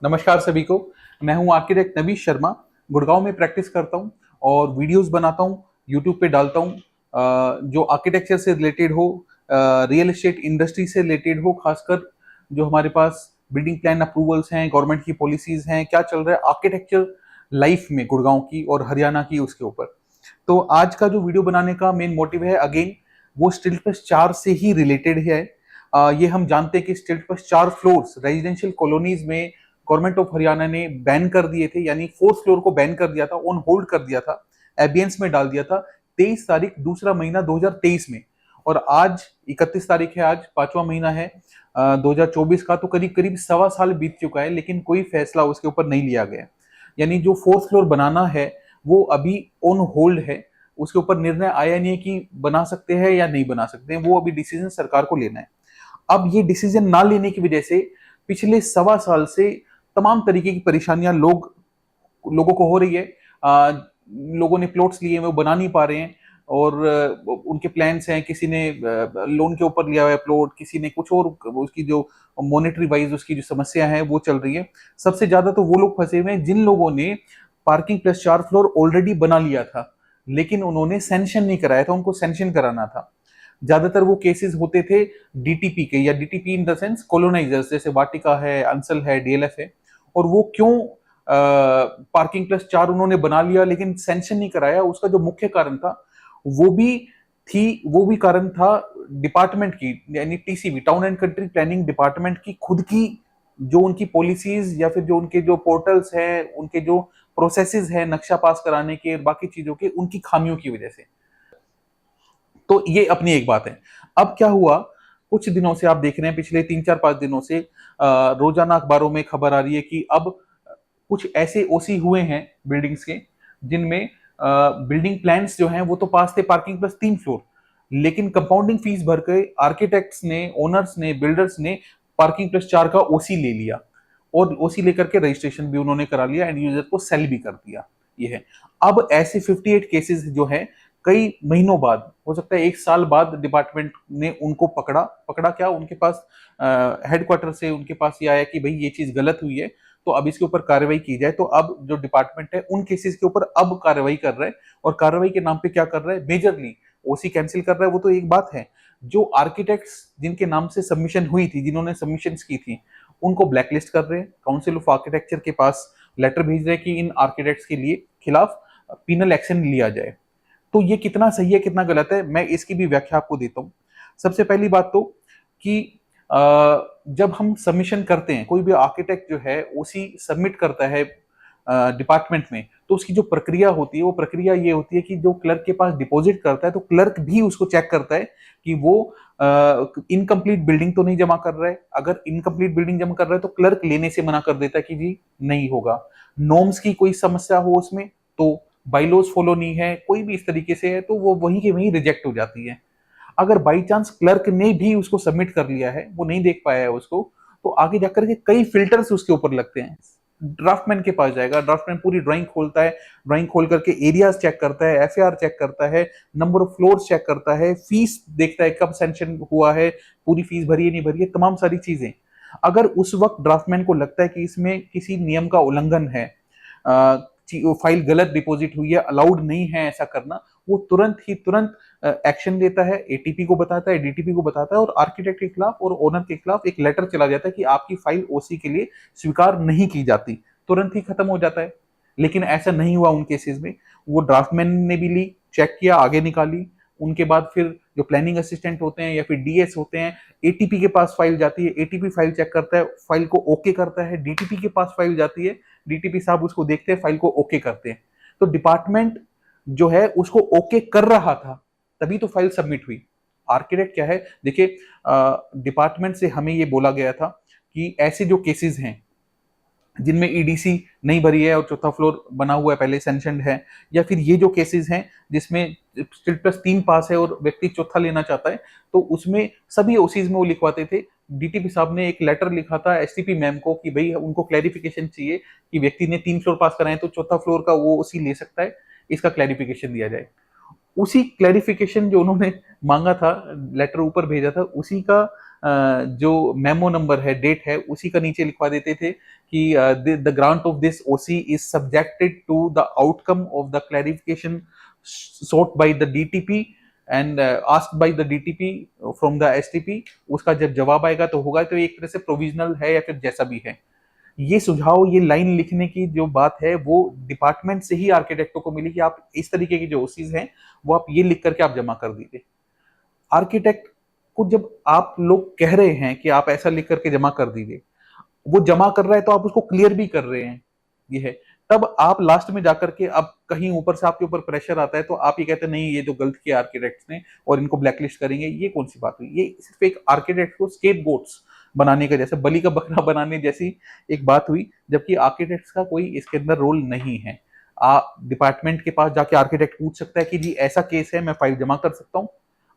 नमस्कार सभी को। मैं हूं आर्किटेक्ट नवीश शर्मा। गुड़गांव में प्रैक्टिस करता हूं और वीडियोस बनाता हूं, यूट्यूब पे डालता हूं। जो आर्किटेक्चर से रिलेटेड हो, रियल एस्टेट इंडस्ट्री से रिलेटेड हो, खासकर जो हमारे पास बिल्डिंग प्लान अप्रूवल्स हैं, गवर्नमेंट की पॉलिसीज हैं, क्या चल रहा है आर्किटेक्चर लाइफ में गुड़गांव की और हरियाणा की, उसके ऊपर। तो आज का जो वीडियो बनाने का मेन मोटिव है, अगेन वो स्टिल्ट प्लस 4 से ही रिलेटेड है। ये हम जानते हैं कि स्टिल्ट प्लस 4 फ्लोर्स रेजिडेंशियल कॉलोनीज में गवर्नमेंट ऑफ हरियाणा ने बैन कर दिए थे, यानी फोर्थ फ्लोर को बैन कर दिया था, ऑन होल्ड कर दिया था, एबियंस में डाल दिया था 23 तारीख दूसरा महीना 2023 में। और आज 31 तारीख है, आज 5वां महीना है 2024 का। तो करीब करीब सवा साल बीत चुका है, लेकिन कोई फैसला उसके ऊपर नहीं लिया गया। यानी जो फोर्थ फ्लोर बनाना है वो अभी ऑन होल्ड है। उसके ऊपर निर्णय आया नहीं है कि बना सकते हैं या नहीं बना सकते हैं, वो अभी डिसीजन सरकार को लेना है। अब ये डिसीजन ना लेने की वजह से पिछले सवा साल से तमाम तरीके की परेशानियां लोगों को हो रही है। लोगों ने प्लॉट्स लिए हैं, वो बना नहीं पा रहे हैं, और उनके प्लान्स हैं, किसी ने लोन के ऊपर लिया हुआ है प्लॉट, किसी ने कुछ और, उसकी जो मॉनेटरी वाइज उसकी जो समस्या है वो चल रही है। सबसे ज्यादा तो वो लोग फंसे हुए हैं जिन लोगों ने पार्किंग प्लस 4 फ्लोर ऑलरेडी बना लिया था, लेकिन उन्होंने सैंक्शन नहीं कराया था, उनको सैंक्शन कराना था। ज्यादातर वो केसेस होते थे डीटीपी के, या DTP in the sense colonisers, जैसे वाटिका है, अंसल है, डीएलएफ है। और वो क्यों पार्किंग प्लस 4 उन्होंने बना लिया लेकिन सैंक्शन नहीं कराया, उसका जो मुख्य कारण था वो भी कारण था डिपार्टमेंट की, यानी TCB, town and country planning department की खुद की जो उनकी पॉलिसीज या फिर जो उनके जो पोर्टल्स हैं, उनके जो प्रोसेसेस हैं नक्शा पास कराने के, बाकी चीजों के, उनकी खामियों की वजह से। तो ये अपनी एक बात है। अब क्या हुआ, कुछ दिनों से आप देख रहे हैं, पिछले 3 4 5 दिनों से रोजाना अखबारों में खबर आ रही है कि अब कुछ ऐसे ओसी हुए हैं बिल्डिंग्स के जिनमें बिल्डिंग प्लान्स जो हैं वो तो पास थे पार्किंग प्लस 3 फ्लोर, लेकिन कंपाउंडिंग फीस भर के आर्किटेक्ट्स ने, ओनर्स ने, बिल्डर्स ने पार्किंग प्लस 4 का ओसी ले लिया, और ओसी लेकर के रजिस्ट्रेशन भी उन्होंने करा लिया, एंड यूजर को सेल भी कर दिया। ये है। अब ऐसे 58 केसेस जो है, कई महीनों बाद, हो सकता है 1 साल बाद, डिपार्टमेंट ने उनको पकड़ा। पकड़ा क्या, उनके पास हेडक्वार्टर से उनके पास ये आया कि भाई ये चीज गलत हुई है, तो अब इसके ऊपर कार्रवाई की जाए। तो अब जो डिपार्टमेंट है उन केसेस के ऊपर अब कार्रवाई कर रहा है, और कार्रवाई के नाम पे क्या कर रहा है, मेजरली ओसी कैंसिल कर रहा है। वो तो एक बात है, जो आर्किटेक्ट्स जिनके नाम से सबमिशन हुई थी, जिन्होंने सबमिशन की थी, उनको ब्लैकलिस्ट कर रहे हैं। काउंसिल ऑफ आर्किटेक्चर के पास लेटर भेज रहे हैं कि इन आर्किटेक्ट्स के लिए खिलाफ पिनल एक्शन लिया जाए। तो ये कितना सही है कितना गलत है, मैं इसकी भी व्याख्या आपको देता हूं। सबसे पहली बात तो कि जब हम सबमिशन करते हैं, कोई भी आर्किटेक्ट जो है ओसी सबमिट करता है डिपार्टमेंट में, तो उसकी जो प्रक्रिया होती है, वो प्रक्रिया ये होती है कि जो क्लर्क के पास डिपॉजिट करता है, तो क्लर्क भी उसको चेक करता है कि वो इनकम्प्लीट बिल्डिंग तो नहीं जमा कर रहा है। अगर इनकम्प्लीट बिल्डिंग जमा कर रहा है तो क्लर्क लेने से मना कर देता है कि जी नहीं होगा। नॉर्म्स की कोई समस्या हो उसमें, तो बाइलॉज फॉलो नहीं है, कोई भी इस तरीके से है, तो वो वहीं के वहीं रिजेक्ट हो जाती है। अगर बाई चांस क्लर्क ने भी उसको सबमिट कर लिया है, वो नहीं देख पाया है उसको, तो आगे जाकर के कई फिल्टर्स उसके ऊपर लगते हैं। ड्राफ्टमैन के पास जाएगा, ड्राफ्टमैन पूरी ड्राइंग खोलता है, ड्राइंग खोल करके एरियाज चेक करता है, एफएआर चेक करता है, नंबर ऑफ फ्लोर्स चेक करता है, फीस देखता है कब सैंक्शन हुआ है, पूरी फीस भरी है नहीं भरी है, तमाम सारी चीजें। अगर उस वक्त ड्राफ्टमैन को लगता है कि इसमें किसी नियम का उल्लंघन है, फाइल गलत डिपॉजिट हुई है, अलाउड नहीं है ऐसा करना, वो तुरंत एक्शन लेता है, एटीपी को बताता है, डीटीपी को बताता है, और आर्किटेक्ट के खिलाफ और ओनर के खिलाफ एक लेटर चला जाता है कि आपकी फाइल ओसी के लिए स्वीकार नहीं की जाती। तुरंत ही खत्म हो जाता है। लेकिन ऐसा नहीं हुआ उन केसेस में। वो ड्राफ्टमैन ने भी ली, चेक किया, आगे निकाली, उनके बाद फिर जो प्लानिंग असिस्टेंट होते हैं या फिर डीएस होते हैं, एटीपी के पास फाइल जाती है, एटीपी फाइल चेक करता है, फाइल को ओके करता है, डीटीपी के पास फाइल जाती है, डीटीपी साहब उसको देखते हैं, फाइल को ओके करते हैं। तो डिपार्टमेंट जो है उसको ओके कर रहा था, तभी तो फाइल सबमिट हुई। आर्किटेक्ट क्या है, देखिए, डिपार्टमेंट से हमें ये बोला गया था कि ऐसे जो केसेस हैं जिनमें ईडीसी नहीं भरी है और चौथा फ्लोर बना हुआ है, पहले सैंक्शनड है, या फिर ये जो केसेस हैं जिसमें स्टिल्ट प्लस 3 पास है और व्यक्ति चौथा लेना चाहता है, तो उसमें सभी ओसीज में वो लिखवाते थे। डीटीपी साहब ने एक लेटर लिखा था एसटीपी मैम को कि भाई उनको क्लैरिफिकेशन चाहिए कि व्यक्ति ने 3 फ्लोर पास कराए तो चौथा फ्लोर का वो ओसी ले सकता है, इसका क्लैरिफिकेशन दिया जाए। उसी क्लैरिफिकेशन जो उन्होंने मांगा था, लेटर ऊपर भेजा था, उसी का जो मेमो नंबर है, डेट है, उसी का नीचे लिखवा देते थे कि the grant of this OC is subjected to the outcome of the clarification sought by the DTP and asked by the DTP from the STP. उसका जब जवाब आएगा तो होगा, तो एक तरह से प्रोविजनल है या फिर जैसा भी है। ये सुझाव, ये लाइन लिखने की जो बात है वो डिपार्टमेंट से ही आर्किटेक्टों को मिली कि आप इस तरीके की जो ओसीज हैं वो आप ये लिख करके आप जमा कर दीजिए। आर्किटेक्ट को जब आप लोग कह रहे हैं कि आप ऐसा लिख करके जमा कर दीजिए, वो जमा कर रहा है तो आप उसको क्लियर भी कर रहे हैं, ये है। तब आप लास्ट में जाकर के अब कहीं ऊपर से आपके ऊपर प्रेशर आता है तो आप ये कहते हैं नहीं ये तो गलत किया आर्किटेक्ट्स ने और इनको ब्लैकलिस्ट करेंगे। ये कौन सी बात हुई? ये सिर्फ एक आर्किटेक्ट को स्केपगोट्स बनाने का, जैसे बलि का बकरा बनाने जैसी एक बात हुई, जबकि आर्किटेक्ट्स का कोई इसके अंदर रोल नहीं है। आप डिपार्टमेंट के पास जाके आर्किटेक्ट पूछ सकता है कि जी ऐसा केस है, मैं फाइल जमा कर सकता हूँ।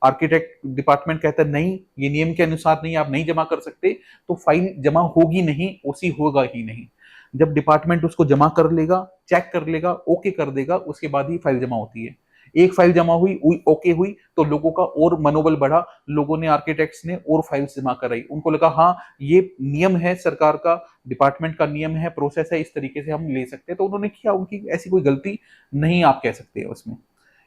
आर्किटेक्ट डिपार्टमेंट कहता है नहीं, ये नियम के अनुसार नहीं, आप नहीं जमा कर सकते, तो फाइल जमा होगी नहीं, ओसी होगा ही नहीं। जब डिपार्टमेंट उसको जमा कर लेगा, चेक कर लेगा, ओके कर देगा, उसके बाद ही फाइल जमा होती है। एक फाइल जमा हुई, ओके हुई, तो लोगों का और मनोबल बढ़ा, लोगों ने, आर्किटेक्ट्स ने और फाइल्स जमा कराई। उनको लगा हाँ ये नियम है सरकार का, डिपार्टमेंट का नियम है, प्रोसेस है, इस तरीके से हम ले सकते हैं, तो उन्होंने किया। उनकी ऐसी कोई गलती नहीं आप कह सकते हैं उसमें।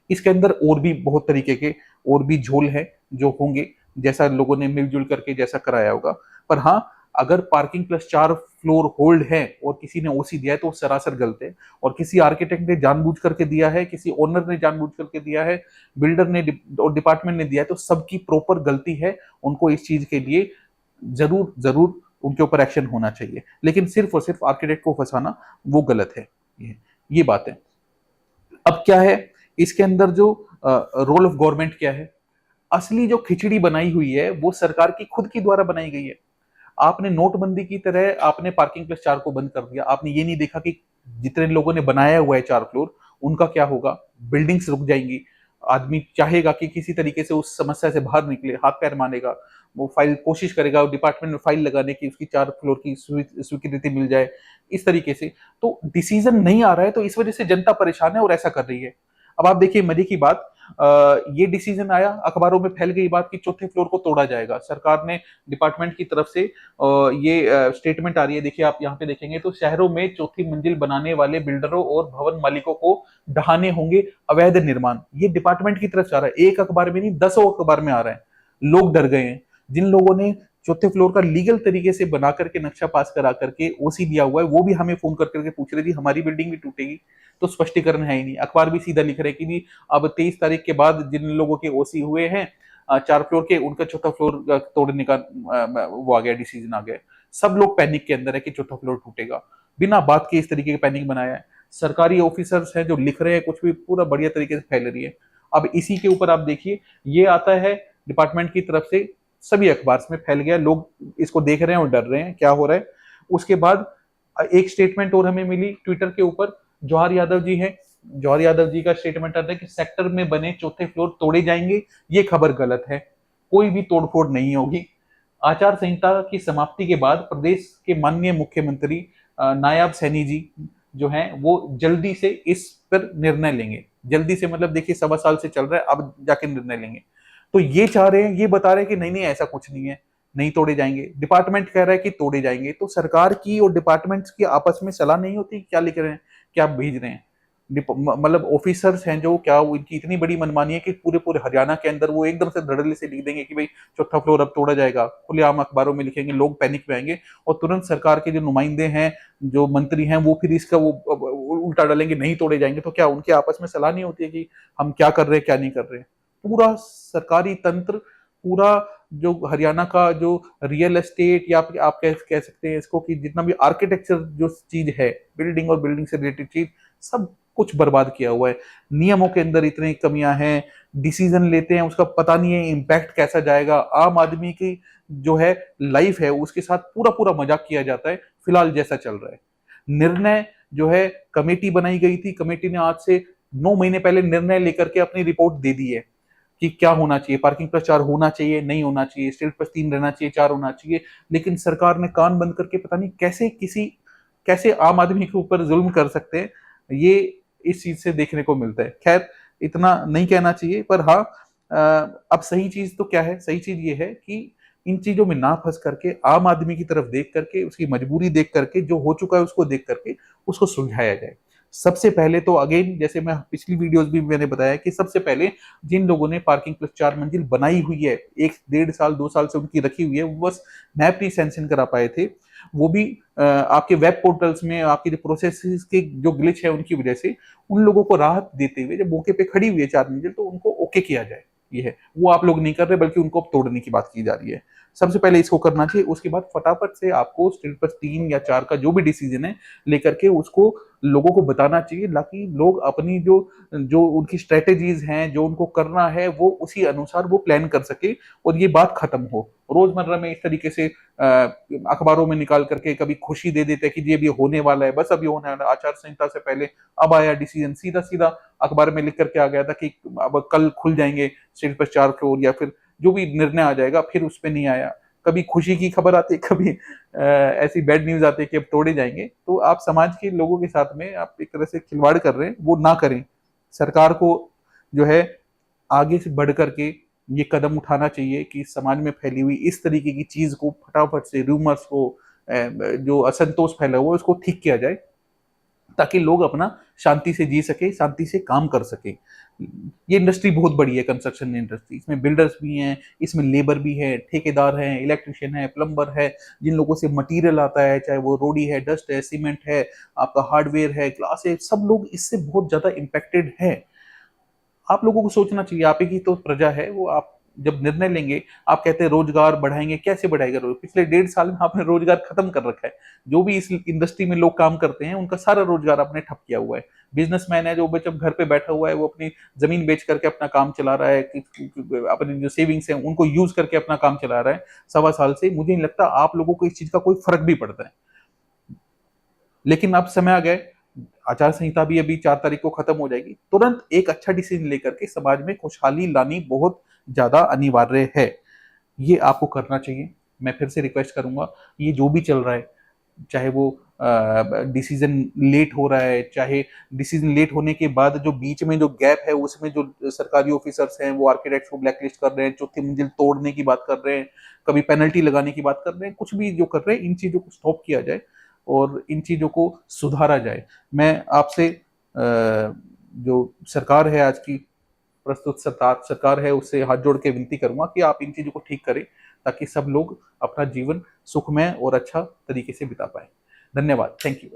इसके अंदर और भी बहुत तरीके के और भी झोल है जो होंगे, जैसा लोगों ने मिलजुल करके जैसा कराया होगा। पर हाँ, अगर पार्किंग प्लस 4 फ्लोर होल्ड है और किसी ने ओसी दिया है तो सरासर गलत है, और किसी आर्किटेक्ट ने जानबूझ करके दिया है, किसी ओनर ने जानबूझ करके दिया है, बिल्डर ने और डिपार्टमेंट ने दिया है, तो सबकी प्रॉपर गलती है। उनको इस चीज के लिए जरूर जरूर उनके ऊपर एक्शन होना चाहिए, लेकिन सिर्फ और सिर्फ आर्किटेक्ट को फंसाना वो गलत है। ये बात है। अब क्या है इसके अंदर जो रोल ऑफ गवर्नमेंट क्या है? असली जो खिचड़ी बनाई हुई है वो सरकार की खुद की द्वारा बनाई गई है। आपने नोटबंदी की तरह आपने पार्किंग प्लस 4 को बंद कर दिया। आपने ये नहीं देखा कि जितने लोगों ने बनाया हुआ है 4 फ्लोर, उनका क्या होगा? बिल्डिंग्स रुक जाएंगी। आदमी चाहेगा कि किसी तरीके से उस समस्या से बाहर निकले, हाथ पैर मारेगा, वो फाइल कोशिश करेगा डिपार्टमेंट में फाइल लगाने की, उसकी 4 फ्लोर की स्वीकृति मिल जाए, इस तरीके से। तो डिसीजन नहीं आ रहा है, तो इस वजह से जनता परेशान है और ऐसा कर रही है। अब आप देखिए मजे की बात, ये डिसीजन आया, अखबारों में फैल गई बात कि चौथे फ्लोर को तोड़ा जाएगा। सरकार ने, डिपार्टमेंट की तरफ से ये स्टेटमेंट आ रही है। देखिए आप यहाँ पे देखेंगे तो शहरों में चौथी मंजिल बनाने वाले बिल्डरों और भवन मालिकों को ढहाने होंगे अवैध निर्माण। ये डिपार्टमेंट की तरफ से आ रहा है, एक अखबार में नहीं 10 अखबार में आ रहा है। लोग डर गए हैं। जिन लोगों ने चौथे फ्लोर का लीगल तरीके से बना करके नक्शा पास करा करके ओसी दिया हुआ है, वो भी हमें फोन कर करके पूछ रहे थे हमारी बिल्डिंग भी टूटेगी, तो स्पष्टीकरण है ही नहीं। अखबार भी सीधा लिख रहे हैं कि भी अब 23 तारीख के बाद जिन लोगों के ओसी हुए हैं 4 फ्लोर के, उनका चौथा फ्लोर तोड़ने का वो आ गया, डिसीजन आ गया। सब लोग पैनिक के अंदर है कि चौथा फ्लोर टूटेगा। बिना बात के इस तरीके के पैनिक बनाया है। सरकारी ऑफिसर्स हैं जो लिख रहे हैं कुछ भी, पूरा बढ़िया तरीके से फैल रही है। अब इसी के ऊपर आप देखिए, ये आता है डिपार्टमेंट की तरफ से, सभी अखबार में फैल गया, लोग इसको देख रहे हैं और डर रहे हैं क्या हो रहा है। उसके बाद एक स्टेटमेंट और हमें मिली ट्विटर के ऊपर, जवाहर यादव जी हैं, जवाहर यादव जी का स्टेटमेंट आता है कि सेक्टर में बने चौथे फ्लोर तोड़े जाएंगे। ये खबर गलत है, कोई भी तोड़फोड़ नहीं होगी। आचार संहिता की समाप्ति के बाद प्रदेश के माननीय मुख्यमंत्री नायाब सैनी जी जो हैं वो जल्दी से इस पर निर्णय लेंगे। जल्दी से मतलब देखिए 1.25 साल से चल रहा है, अब जाके निर्णय लेंगे। तो ये चाह रहे हैं, ये बता रहे हैं कि नहीं नहीं ऐसा कुछ नहीं है, नहीं तोड़े जाएंगे। डिपार्टमेंट कह रहा है कि तोड़े जाएंगे। तो सरकार की और डिपार्टमेंट्स की आपस में सलाह नहीं होती क्या लिख रहे हैं, क्या भेज रहे हैं। मतलब ऑफिसर्स हैं जो, क्या उनकी इतनी बड़ी मनमानी है कि पूरे पूरे हरियाणा के अंदर वो एकदम से धड़ल्ले से लिख देंगे कि भाई चौथा फ्लोर अब तोड़ा जाएगा, खुलेआम अखबारों में लिखेंगे, लोग पैनिक में आएंगे और तुरंत सरकार के जो नुमाइंदे हैं, जो मंत्री हैं, वो फिर इसका वो उल्टा डालेंगे, नहीं तोड़े जाएंगे। तो क्या उनके आपस में सलाह नहीं होती है कि हम क्या कर रहे हैं क्या नहीं कर रहे हैं? पूरा सरकारी तंत्र, पूरा जो हरियाणा का जो रियल एस्टेट, या आप कह सकते हैं इसको कि जितना भी आर्किटेक्चर जो चीज है, बिल्डिंग और बिल्डिंग से रिलेटेड चीज, सब कुछ बर्बाद किया हुआ है। नियमों के अंदर इतनी कमियां हैं, डिसीजन लेते हैं उसका पता नहीं है इम्पैक्ट कैसा जाएगा। आम आदमी की जो है लाइफ है उसके साथ पूरा पूरा मजाक किया जाता है, फिलहाल जैसा चल रहा है। निर्णय जो है, कमेटी बनाई गई थी, कमेटी ने आज से 9 महीने पहले निर्णय लेकर के अपनी रिपोर्ट दे दी है कि क्या होना चाहिए, पार्किंग प्लस 4 होना चाहिए, नहीं होना चाहिए, स्टेट प्लस 3 रहना चाहिए, 4 होना चाहिए। लेकिन सरकार ने कान बंद करके पता नहीं कैसे आम आदमी के ऊपर जुल्म कर सकते हैं, ये इस चीज से देखने को मिलता है। खैर इतना नहीं कहना चाहिए, पर हाँ अब सही चीज तो क्या है? सही चीज ये है कि इन चीजों में ना फंस करके आम आदमी की तरफ देख करके, उसकी मजबूरी देख करके, जो हो चुका है उसको देख करके उसको सुलझाया जाए। सबसे पहले तो अगेन, जैसे मैं पिछली वीडियोस भी मैंने बताया कि सबसे पहले जिन लोगों ने पार्किंग प्लस 4 मंजिल बनाई हुई है, 1 डेढ़ साल 2 साल से उनकी रखी हुई है, वो बस मैप नहीं सैंक्शन करा पाए थे, वो भी आपके वेब पोर्टल्स में आपकी जो प्रोसेस के जो ग्लिच है उनकी वजह से, उन लोगों को राहत देते हुए जब मौके पे खड़ी हुई है 4 मंजिल, तो उनको ओके किया जाए। ये है, वो आप लोग नहीं कर रहे, बल्कि उनको अब तोड़ने की बात की जा रही है। सबसे पहले इसको करना चाहिए, उसके बाद फटाफट से आपको स्टेट प्लस 3 या 4 का जो भी डिसीजन है लेकर के उसको लोगों को बताना चाहिए, ताकि लोग अपनी जो जो उनकी स्ट्रेटेजीज हैं, जो उनको करना है, वो उसी अनुसार वो प्लान कर सके और ये बात खत्म हो। रोजमर्रा में इस तरीके से अखबारों में निकाल करके कभी खुशी दे देते हैं कि ये अभी होने वाला है, बस अभी होने वाला है, आचार संहिता से पहले अब आया डिसीजन, सीधा सीधा अखबार में लिख करके आ गया था कि अब कल खुल जाएंगे स्टेट प्लस 4 फ्लोर, या फिर जो भी निर्णय आ जाएगा, फिर उस पर नहीं आया। कभी खुशी की खबर आती है, कभी ऐसी बैड न्यूज आती है कि अब तोड़े जाएंगे। तो आप समाज के लोगों के साथ में आप एक तरह से खिलवाड़ कर रहे हैं, वो ना करें। सरकार को जो है आगे से बढ़ करके ये कदम उठाना चाहिए कि समाज में फैली हुई इस तरीके की चीज को फटाफट से, रूमर्स को, जो असंतोष फैला हुआ है उसको ठीक किया जाए, ताकि लोग अपना शांति से जी सके, शांति से काम कर सके। ये इंडस्ट्री बहुत बड़ी है, कंस्ट्रक्शन इंडस्ट्री, इसमें बिल्डर्स भी हैं, इसमें लेबर भी है, ठेकेदार हैं, इलेक्ट्रिशियन है, प्लम्बर है, जिन लोगों से मटेरियल आता है, चाहे वो रोडी है, डस्ट है, सीमेंट है, आपका हार्डवेयर है, ग्लास है, सब लोग इससे बहुत ज्यादा इम्पेक्टेड है। आप लोगों को सोचना चाहिए, आप ही की तो प्रजा है वो। आप जब निर्णय लेंगे, आप कहते हैं रोजगार बढ़ाएंगे, कैसे बढ़ाएगा? पिछले 1.5 साल में आपने रोजगार खत्म कर रखा है। जो भी इस इंडस्ट्री में लोग काम करते हैं उनका सारा रोजगार आपने ठप किया हुआ है। बिजनेसमैन है जो जब घर पे बैठा हुआ है, वो अपनी जमीन बेच करके अपना काम चला रहा है, अपनी जो सेविंग्स है उनको यूज करके अपना काम चला रहा है 1.25 साल से। मुझे नहीं लगता आप लोगों को इस चीज का कोई फर्क भी पड़ता है। लेकिन अब समय आ गया, आचार संहिता भी अभी 4 तारीख को खत्म हो जाएगी, तुरंत एक अच्छा डिसीजन लेकर के समाज में खुशहाली लानी बहुत ज्यादा अनिवार्य है। ये आपको करना चाहिए। मैं फिर से रिक्वेस्ट करूंगा, ये जो भी चल रहा है, चाहे वो डिसीजन लेट हो रहा है, चाहे डिसीजन लेट होने के बाद जो बीच में जो गैप है उसमें जो सरकारी ऑफिसर्स हैं वो आर्किटेक्ट्स को ब्लैकलिस्ट कर रहे हैं, चौथी मंजिल तोड़ने की बात कर रहे हैं, कभी पेनल्टी लगाने की बात कर रहे हैं, कुछ भी जो कर रहे हैं, इन चीजों को स्टॉप किया जाए और इन चीजों को सुधारा जाए। मैं आपसे जो सरकार है आज की, प्रस्तुत सरकार है, उससे हाथ जोड़ के विनती करूंगा कि आप इन चीजों को ठीक करें, ताकि सब लोग अपना जीवन सुखमय और अच्छा तरीके से बिता पाए। धन्यवाद। Thank you.